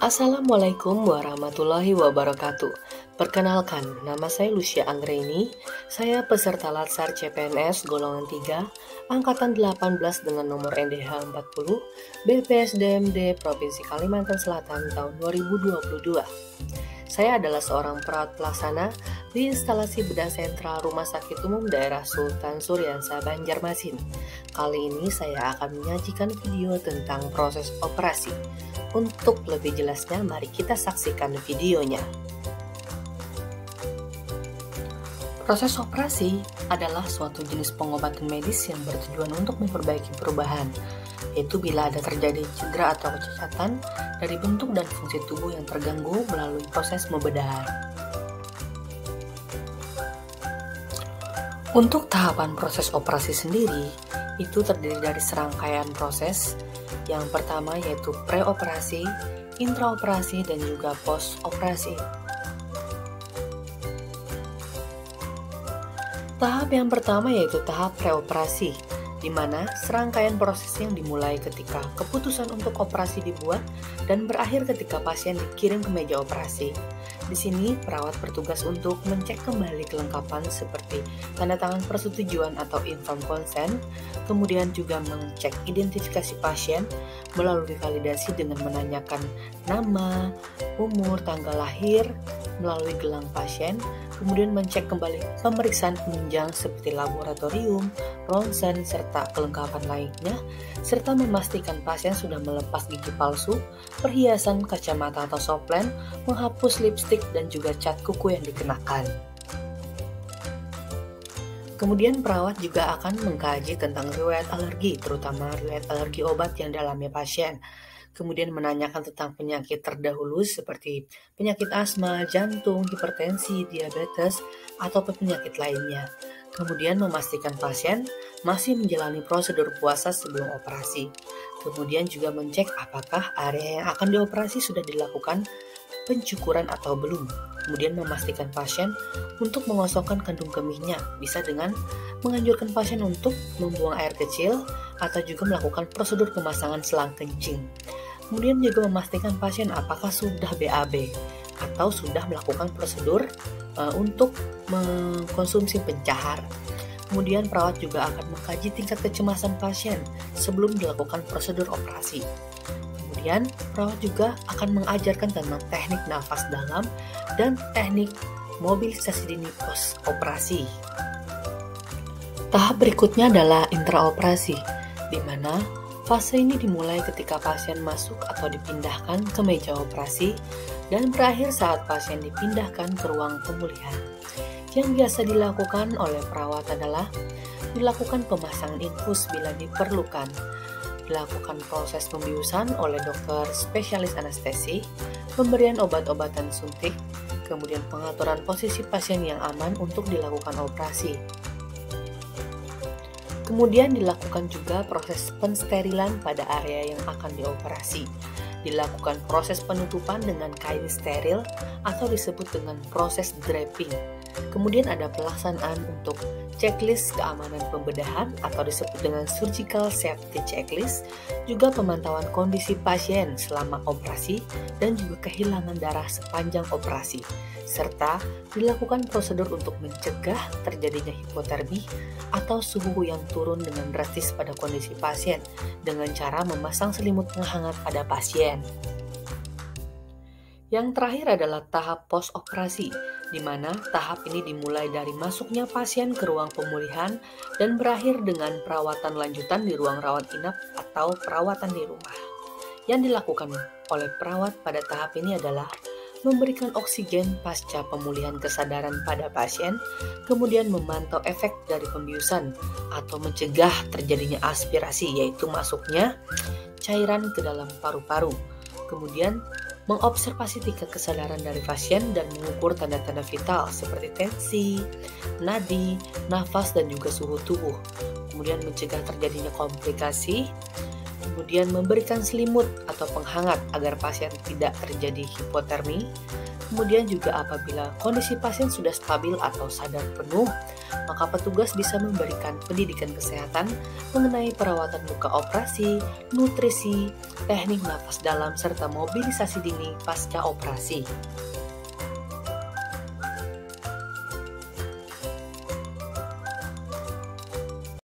Assalamualaikum warahmatullahi wabarakatuh. Perkenalkan, nama saya Lucia Anggreni. Saya peserta Latsar CPNS golongan 3, angkatan 18 dengan nomor NDH 40, BPSDMD Provinsi Kalimantan Selatan tahun 2022. Saya adalah seorang perawat pelaksana di instalasi bedah sentral Rumah Sakit Umum Daerah Sultan Suryansa Banjarmasin. Kali ini saya akan menyajikan video tentang proses operasi. Untuk lebih jelasnya, mari kita saksikan videonya. Proses operasi adalah suatu jenis pengobatan medis yang bertujuan untuk memperbaiki perubahan, yaitu bila ada terjadi cedera atau kecacatan dari bentuk dan fungsi tubuh yang terganggu melalui proses pembedahan. Untuk tahapan proses operasi sendiri, itu terdiri dari serangkaian proses. Yang pertama yaitu preoperasi, intraoperasi, dan juga post-operasi. Tahap yang pertama yaitu tahap preoperasi, di mana serangkaian proses yang dimulai ketika keputusan untuk operasi dibuat dan berakhir ketika pasien dikirim ke meja operasi. Di sini, perawat bertugas untuk mengecek kembali kelengkapan seperti tanda tangan persetujuan atau informed consent, kemudian juga mengecek identifikasi pasien melalui validasi dengan menanyakan nama, umur, tanggal lahir, melalui gelang pasien, kemudian mengecek kembali pemeriksaan penunjang seperti laboratorium, ronsen, serta kelengkapan lainnya, serta memastikan pasien sudah melepas gigi palsu, perhiasan, kacamata atau soplen, menghapus lipstik, dan juga cat kuku yang dikenakan. Kemudian perawat juga akan mengkaji tentang riwayat alergi, terutama riwayat alergi obat yang dialami pasien. Kemudian menanyakan tentang penyakit terdahulu seperti penyakit asma, jantung, hipertensi, diabetes, atau penyakit lainnya. Kemudian memastikan pasien masih menjalani prosedur puasa sebelum operasi. Kemudian juga mengecek apakah area yang akan dioperasi sudah dilakukan pencukuran atau belum. Kemudian memastikan pasien untuk mengosongkan kandung kemihnya, bisa dengan menganjurkan pasien untuk membuang air kecil atau juga melakukan prosedur pemasangan selang kencing. Kemudian juga memastikan pasien apakah sudah BAB atau sudah melakukan prosedur untuk mengkonsumsi pencahar. Kemudian perawat juga akan mengkaji tingkat kecemasan pasien sebelum dilakukan prosedur operasi. Kemudian perawat juga akan mengajarkan tentang teknik nafas dalam dan teknik mobilisasi dini post operasi. Tahap berikutnya adalah intraoperasi, di mana fase ini dimulai ketika pasien masuk atau dipindahkan ke meja operasi dan berakhir saat pasien dipindahkan ke ruang pemulihan. Yang biasa dilakukan oleh perawat adalah dilakukan pemasangan infus bila diperlukan, dilakukan proses pembiusan oleh dokter spesialis anestesi, pemberian obat-obatan suntik, kemudian pengaturan posisi pasien yang aman untuk dilakukan operasi. Kemudian dilakukan juga proses pensterilan pada area yang akan dioperasi. Dilakukan proses penutupan dengan kain steril atau disebut dengan proses draping. Kemudian ada pelaksanaan untuk checklist keamanan pembedahan atau disebut dengan surgical safety checklist, juga pemantauan kondisi pasien selama operasi dan juga kehilangan darah sepanjang operasi, serta dilakukan prosedur untuk mencegah terjadinya hipotermi atau suhu yang turun dengan drastis pada kondisi pasien dengan cara memasang selimut penghangat pada pasien. Yang terakhir adalah tahap post-operasi, di mana tahap ini dimulai dari masuknya pasien ke ruang pemulihan dan berakhir dengan perawatan lanjutan di ruang rawat inap atau perawatan di rumah. Yang dilakukan oleh perawat pada tahap ini adalah memberikan oksigen pasca pemulihan kesadaran pada pasien, kemudian memantau efek dari pembiusan atau mencegah terjadinya aspirasi, yaitu masuknya cairan ke dalam paru-paru. Kemudian mengobservasi tingkat kesadaran dari pasien dan mengukur tanda-tanda vital seperti tensi, nadi, nafas, dan juga suhu tubuh. Kemudian mencegah terjadinya komplikasi kemudian memberikan selimut atau penghangat agar pasien tidak terjadi hipotermi. Kemudian juga apabila kondisi pasien sudah stabil atau sadar penuh, maka petugas bisa memberikan pendidikan kesehatan mengenai perawatan luka operasi, nutrisi, teknik nafas dalam, serta mobilisasi dini pasca operasi.